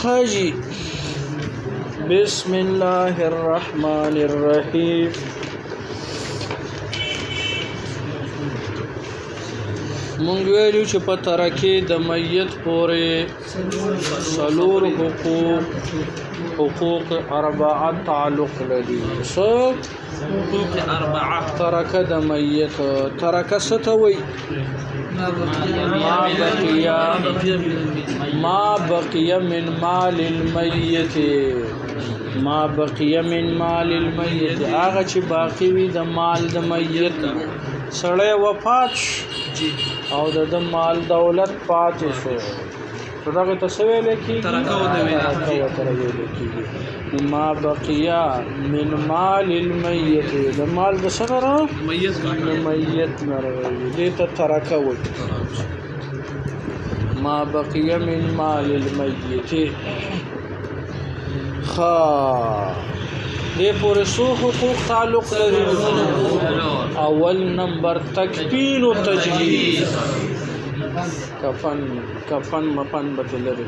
خاجي بسم الله الرحمن الرحيم مونږ ویلو چې په ترکه د میت پورې سلور حقوق اربعه تعلق لري حقوق اربعه ترکه د میت ترکه ستوي ما بقي من مال الميت ما بقي من مال الميت هغه چې باقی وي د مال د میت سړی وفات او د مال دولت پاتې شو دغه تسویل کی ترکه ما بقي من مال الميت د مال د سره میت نه دې ته ترکه وي ما بقي من مال الميت دې پورې سو حقوق تعلق لري اول نمبر تکفین او تجهیز کفن مفن بدلري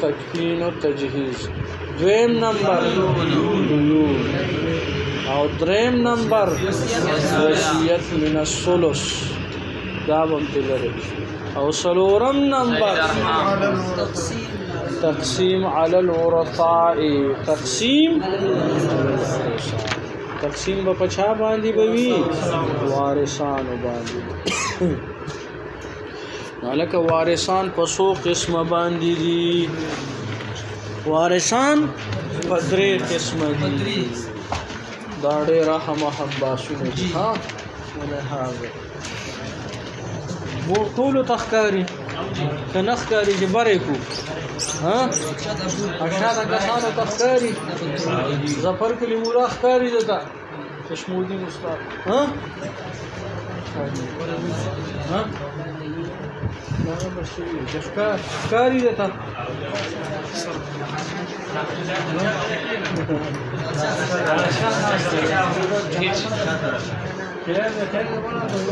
تکفین او تجهیز دویم نمبر او دریم نمبر وصیت من الثلث دا هم تلري او سلورم نمبر تقسیم علی الورثاء تقسیم په پچا باندې بوي وارثان باندې مالک وارثان په څو قسمه باندې دي وارثان په درې قسمه دي دا ډېر محباسونه دي ها ولهذا مو ټول تخکاری کنخکاری جبره کو ها اشاره کسانو تخکاری ظفر کلی مولا خکاری دتا چشمودی مستار ها ها نه بشي خکاری دتا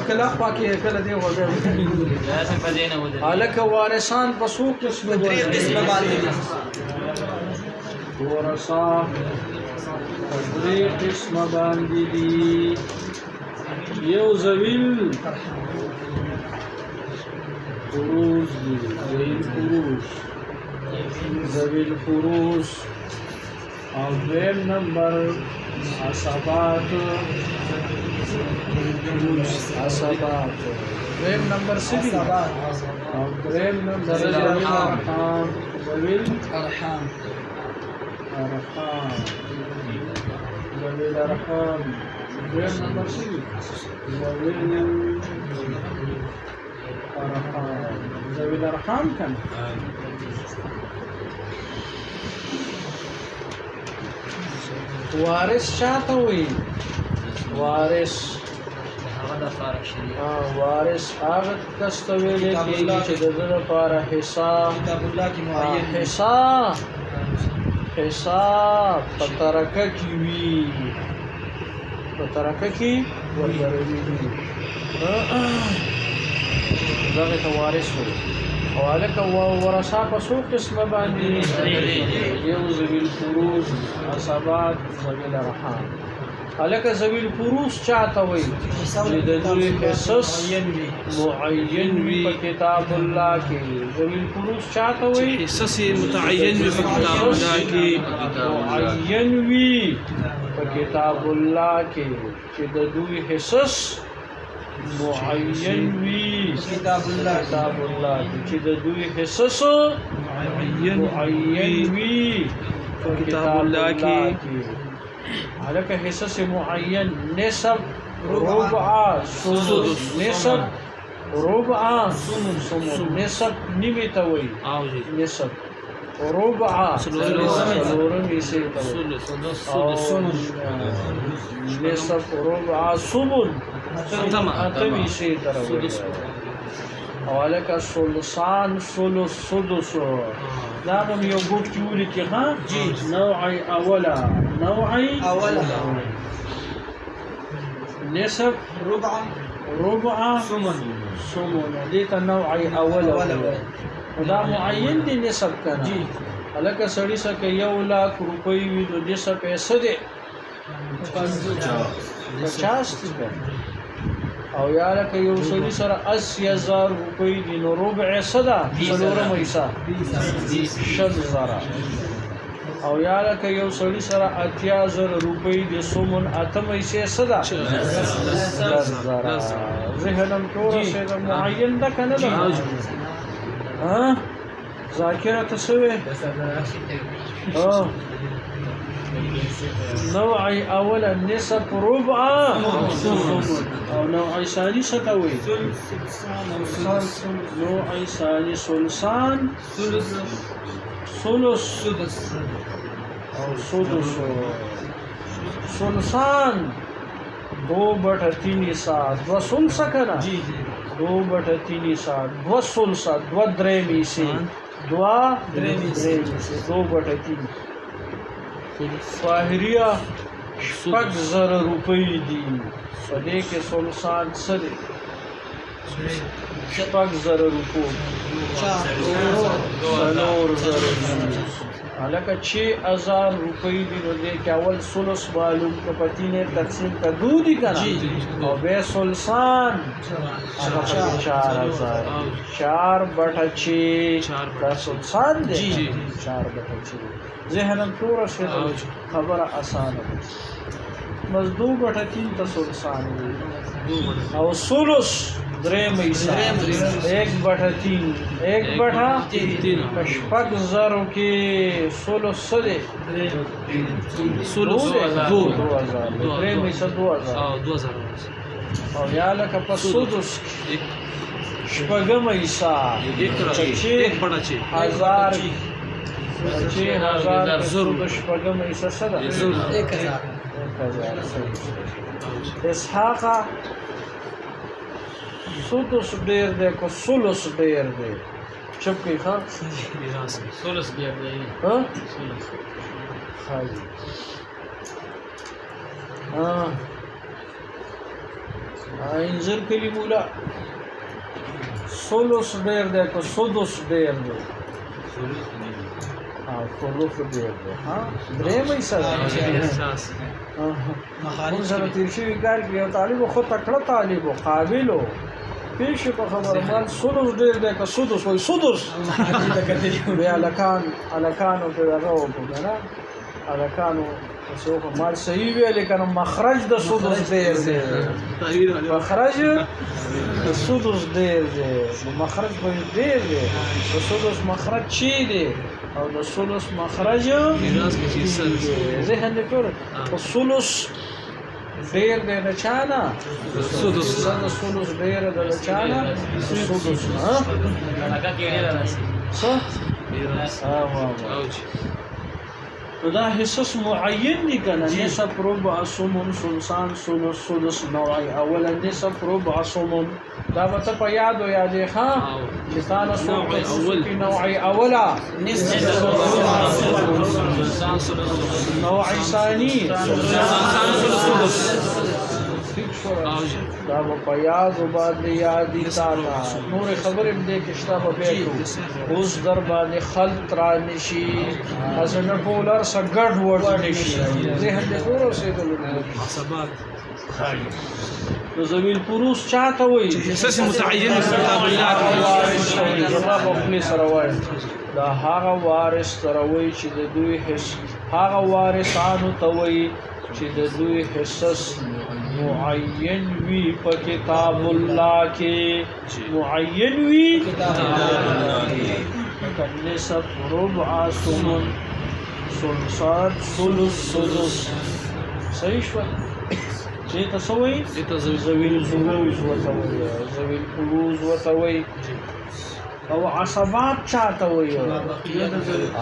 کله پاکي کله دی ورته الک وارثان پسو قسم درې قسمه باندې ورثه درې قسم باندې دي یو زویل فروز دي زویل فروز او دویم نمبر عصبات دویم نمبر سبی او دریم نمبر ارحام ذویل ارحام ذویل ارحام دریم نمبر سبی ذویل ارحام کن وارث چاته وي وارث وارث هغه کس ته ویل کېږي چې د ده لپاره حساب کتاب الله کې معین حساب په ترکه کې وي په ترکه کې ورغلي دغه ته وارث وي او هلکه ورثه په څو قسمه باندې یو ذویل فروض عصبات ذویل ارحام هلکه ذویل فروض چاته وایي چې د دوی حصص معین وي په کتاب الله کې ذویل فروض چاته وایي حصص متعین وي په کتاب الله کې معین وي په کتاب الله کې چې د دوی حصص معین وی کتاب الله چې د دوی حصص معین وی کتاب الله کې هلکه حصص معین نسب ربع سدس نسب ربع سمن نسب نیمه ته وایي نسب ربع سلورم حصے ته وایي نسب ربع سمن اتم حصے ته وایي او هلکه ثلثان ثلث سدس دا هم یو ګوټ کې ولیکي ها نوع اوله نصف ربع ثمن دې ته نوعي اوله دا معین دي نصف کنه الکه سړی سکه 1 लाख روپۍ وي نو دې څه پیسې دي 50 دي او یا لکه یو سړي سره 80000 روپۍ دي نو ربع صدا څلورم حصہ 20000 او یا لکه یو سړي سره 80000 روپۍ دي ثمن اتم حصہ صدا 10000 ذهنم ټول څه معین ده کنه ده ها ذاکره تسوي نوعي اولا نصف ربع او نوعي ثاني ستوي نوعي ثاني ثلثان ثلث او سدس ثلثان 2/3 ساعت 2 ثلث کنا 2/3 ساعت 2 ثلث 2 درېمي سي 2 درېمي سي 2/3 فاهریه 6000 روپۍ دي سده کې ثلثان سره 6000 روپۍ 4000 الکه 6000 روپۍ دي نو دې کې اول ثلث معلوم ک پتی نه تقسیم کا دودی کنه او به ثلثان 4000 4/6 کا ثلثان دي 4/6 ذهنم پورا شي خبره اسانه بس 2/3 ته ثلثان او ثلث درېم حصہ 1/3 شپږ زرو کې ثلث سره ثلث 2000 درېم حصہ 2000 او یا لکه په سدس شپږم حصہ 1/6 شپږم حصہ سره 1000 اسحاق سدس ډیر دی کو ثلث ډیر دی چپ کې ښه ثلث ډیر دی ها خالي انځر کلی مولا ثلث ډیر دی کو سدس ډیر دی ثلث ډیر دی ها درې مې سره مخالف سره تیر شوی کار کې یو طالب خو تکړه طالب قابلو پیش په خبر مال ثلث ډیر دی که سدس وای سدس بیا الکانو په دغه وګورئ الکانو څوک مال صحیح ویل کنه مخرج د سدس ډیر دی مخرج د سدس ډیر دی مخرج په ډیر دی د سدس مخرج چی دی او د ثلث مخرج میراث کې چې سر ذهن دې ټول او ثلث ډیر دی د چانا سدس ثلث ډیر دی د چانا سدس ها هغه کې ډیر راځي څه میراث اوج دا حصص معین دي کنه نصف ربع ثمن ثلثان ثلث ثلث نوعي اولا نصف ربع ثمن دا به په یادو یادې ښه چې تاسو څوک نوعي اولا نوعي ثاني دا په یادو باندې یادې تاسو نور خبرې دې کې شته به اوس در باندې خلط را نشي اسنه پولر سګړ ورډ نشي ذهن دې ورو سیدل حسابات نو ذویل پروس چاته وي اساس متعین کتاب الله جواب خپل سره وای دا هغه وارث سره وای چې د دوی حص هغه وارثانو ته وای چې د دوی حصص معین وی په کتاب الله کې معین وی کتاب الله کې نصف ربع ثمن ثلثات ثلث سدس صحیح شو چې تاسو وایي ذویل فروز وتوي ذویل فروز وتوي او عصبات چاته وایي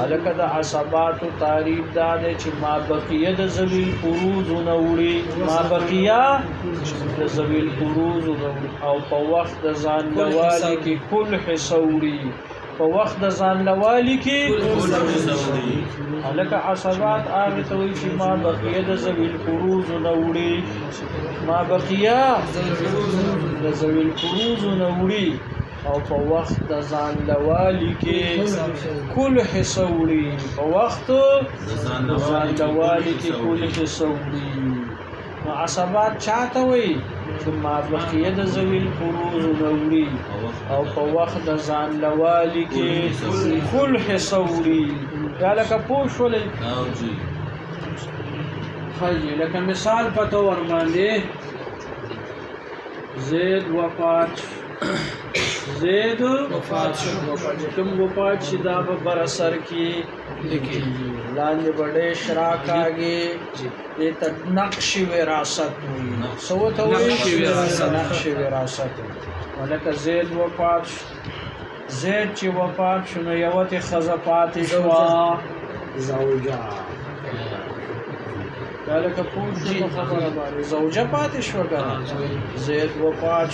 الکه د عصبات تعریف دا چې ما بقیه د ذویل فروز نوړي ما بقیه د ذویل فروز او په وخت د ځان لوالي کې کل حصوري په وخت د ځان لوالي کې هلکه عصبات هغه ته وایي چې ما بقیه د ذوي الفروض نه وړي ما بقیه د ذوي الفروض نه وړي او په وخت د ځان لوالي کې کل حصه وړي په وخت د ځان لوالي کې کل حصه وړي نو عصبات چاته وایي چې ما بقیه د ذوي الفروض نه وړي او په وخت د ځان لوالي کې کل حصه وړي دا لکه پوه شولې ښایي لکه مثال په طور باندې زید وفات زید وفات شو کوم وفات چې دا به بر اثر کې لیکي لاندې بڑے شراک آگے دیتا نقش وراثت ہوئی سوتا ہوئی نقش وراثت ولکه زید وفات زید چې وفات شنو یوت خزفات شوا زوجا دا لکه پوش شو خبره باندې زوجه پاتې شو کنه زید وفات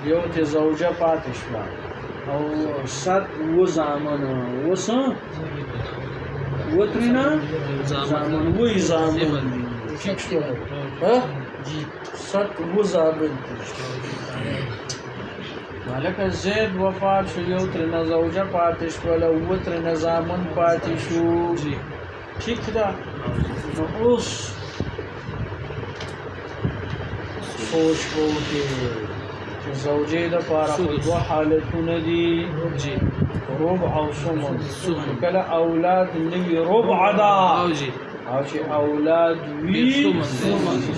یو ته زوجه پاتې شو او صد و زامن وسه وترینا زامن وې زامن ٹھیک شو ها صد و زامن مالک زید وفات شو یو ترنا زوجه پاتې شو او وترنا زامن پاتې شو ٹھیک ده نو اوس سوچ وکړئ زوجې د پاره دوه حالتونه دي ربع او ثمن کله اولاد نوی ربع دا او چې اولاد وی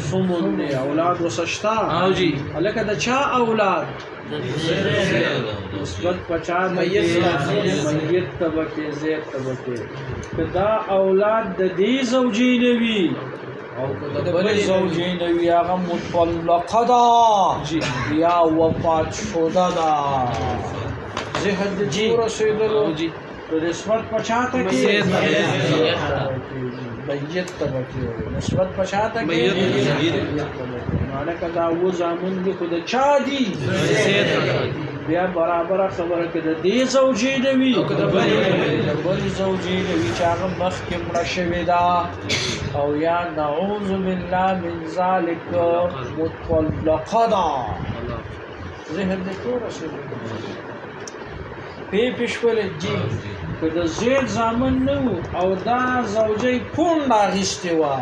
ثمن نه اولاد وسشتا او جی الکه د چا اولاد نسبت پچا میت طبقه زید طبقه کدا اولاد د دې زوجې نوی او د بل زوجین یا مطلقه دا یا وفات شده دا ذهن د جور رسیدلو د نسبت پچاته کې بیت طبقه نسبت پچاته کې مالک دا و زامن دي خود چا دي بیا برابر خبره کې د دې زوجین وی او د بل زوجین وی چې هغه مخ کې مړه شوی دا او یا نعوذ بالله من ذلك مطلقه دا ذهن دې ټول رسېږي پېښول جی که د زید زامن نو او دا زوجې کون راغشتي وا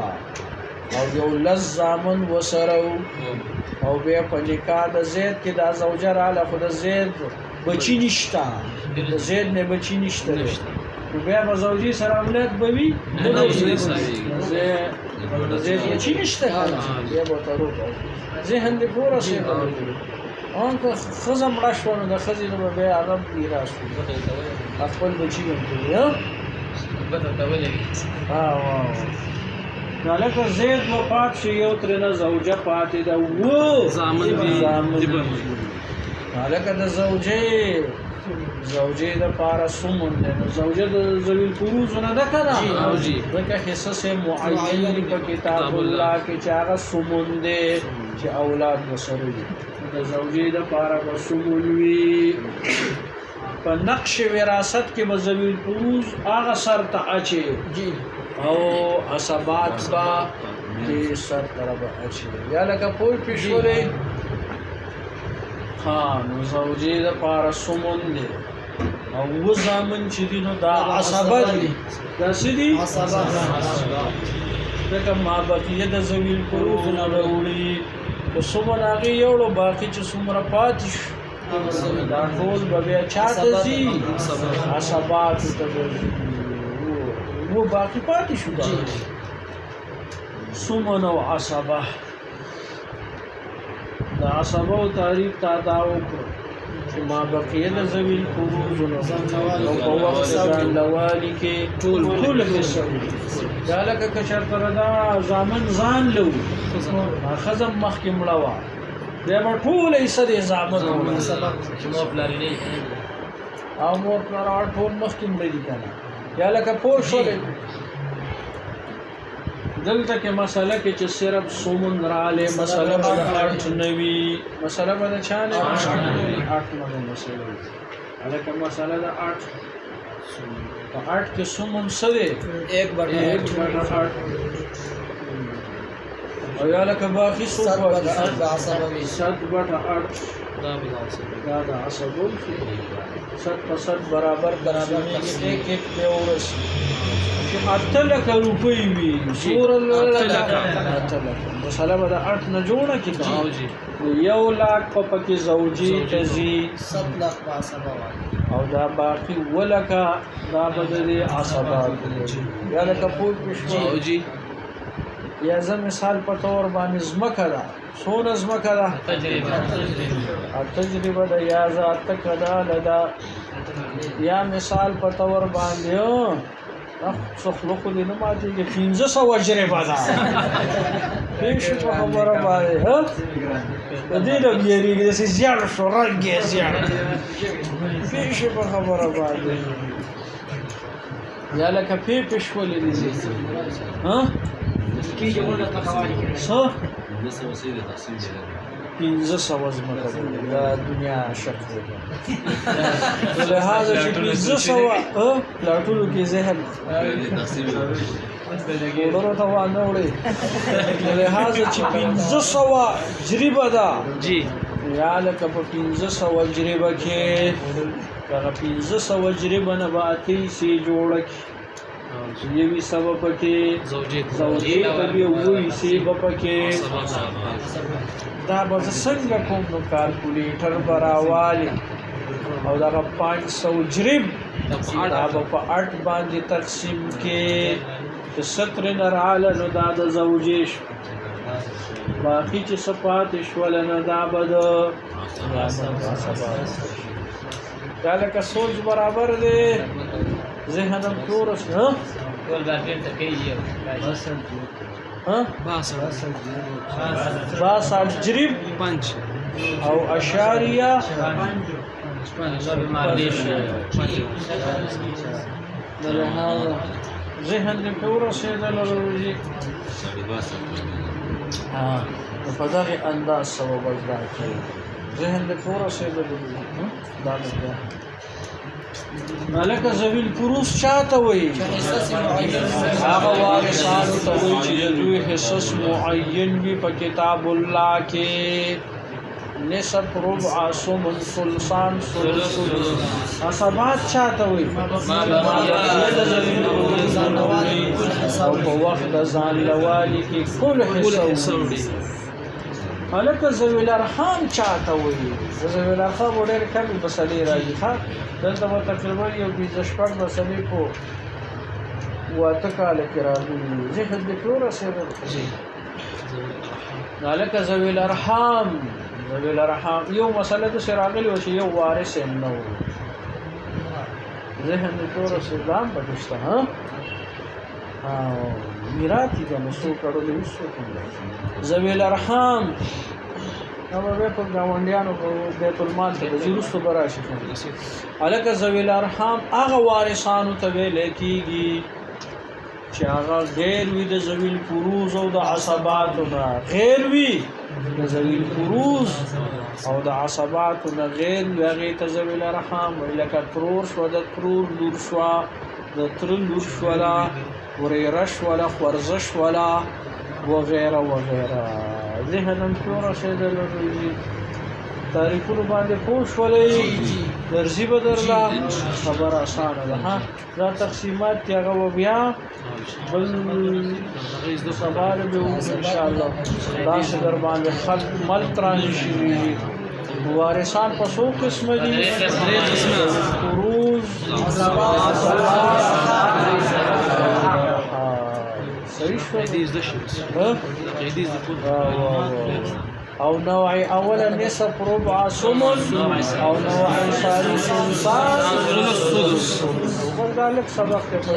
او یو لز زامن وسره او بیا په نکاح د زید کې دا زوجه رااله خو د زید بچی نشته د زید نه بچی نشته نو بیا به زوجې سره اولاد به وي زید بچی نشته بیا به ترو ذهن دې پوره شي انکه خزم مړه شو نو د ښځې نو به بیا هغه میراث خپل بچي به نو لکه زید وفات شي یو ترېنه زوجه پاتې ده و زامن لکه د زوجې د پاره ثمن ده نو زوجه د ذوي الفروض نه ده که نه ځکه حصص معین دي په کتاب الله کې چې هغه ثمن دی چې اولاد ورسره وي د زوجې د پاره به ثمن وي په نقش وراثت کې به ذوي الفروض هغه سر ته اچي او عصبات با دې سر طرف اچي یا لکه پوه پېښولې ها نو زوجې د پاره ثمن دی او و زامن چې دي نو دا عصبه دي دا څه دي ځکه ما بقیه د ذوي الفروض نه راوړي په ثمن هغې یوړو باقي چې څومره پاتې شو دا ټول به بیا چاته ځي عصباتو ته به ځي و باقي پاتې شو دا ثمن او عصبه د عصبه او تعریف تا دا وکړو چې ما بقیه د ذوي الفروض او په وخت ځان لوالي کې ټول حصه دا لکه که چېرته دا زامن ځان لو ښځه مخکې مړه وه بیا به ټوله حصه د زامن او مور پلار ټول مخکې مړه دي که نه یا لکه پوه شولې دلته کې مسله کې چې صرف ثمن راغلی مسله به د 8 نه وي مسله به د چا نه 8 نه مسله هلکه مسله د 8 په 8 کې سمون سوي 1 بٹا 1 بٹا 8 او یا لکه باقي څو 7 بٹا 8 عصبوي 7 بٹا 8 دا بالعصب دا د عصبون 7 په 7 برابر برابر تقسیم 1 1 په ورس چې 8 لک روپۍ وي سور مسله به د 8 نه جوړه کی زوجي 1 लाख په پکې زوجي تزي 7 लाख په عصبه او دا باقي ولکه دا بدلي عصبات یا لکه پوه پښو زوجي یا زه مثال په تور باندې زمکه ده سونه زمکه ده تجربه تجربه ده یا ذات کدا لدا یا مثال په تور باندې څو خلق دې نه ماته کې 1500 تجربه ده هیڅ په خبره باندې ها دې نه بیریږي چې زیات شو رنګي زیات هیڅ په خبره باندې یا لکه پی شولې دي ها کی جوړه تخوالي څو 1500 زمکه دا دنیا شک دی لہذا چې 1500 لا ټولو کې ذهن ورته ته وانه وړي لہذا چې 1500 جریبه ده جی یا لکه په 1500 جریبه کې هغه 1500 جریبه نه باندې سي جوړه یوي سبب کې زوجي زوجي په وی سي پکې دا به څنګه کوم نو کالکولیټر براوالي او دا 500 جریب دا په 8 باندې تقسیم کې د 17 نراله نو دا د زوجیش باقي چې صفات شول نه دا بد دا لکه سوچ برابر دی ذهنم تورس ها ول باقي تکي ها با 60 جریب 5 او اشاریه ذهن دې پورا شیدل ورږي په دغه انداز سبب ځای کوي ذهن دې پورا شیدل دا نه ملکه زویل پروس چاته وي حصص معین هغه وارثان ته وي چې دوی حصص معین وي په کتاب الله کې نصف ربع ثمن ثلثان ثلث عصبات چاته وي او په وخت د ځان لوالي کې کل حصه وي هلکه ذویل ارحام چاته وي ذویل ارحام ډېر کم مسلې راځي ښه دلته به تقریبا یو 26 مسلې په واته کال کې راغلي ذهن دې ټول رسېدل هلکه ذویل ارحام یو مسله د راغلي و چې یو وارث نه و ذهن دې ټول رسېدل پکشته ها میراثي د مسو کړو وسو ذویل ارحام نو به په گاونډیانو په بیت المال کې د زیروستو براشي الکه ذویل ارحام هغه وارثانو ته ویل کېږي چې هغه غیر وي د ذویل فروز او د عصباتو نه غیر وي د ذویل فروز او د عصباتو نه غیر وي هغه ته ذویل ارحام لکه ترور شو د ترور لور شو د تر لور شو لا وريرش ولا خورزش ولا وغيره وغيره ذهنم شورا شیدل روزی تاریخونو باندې پوښ ولې درځي بدرلا خبر آسانه ده ها دا تقسیمات کې هغه بیا بل سوال به ان شاء الله دا در باندې خلق مل ترانشي وارثان په څو قسم دي فروز صحیح شو حدیث د شمس حدیث د او نوع اول نصف ربع ثمن او نوع ثاني ثلثان ثلث وذلك سبق في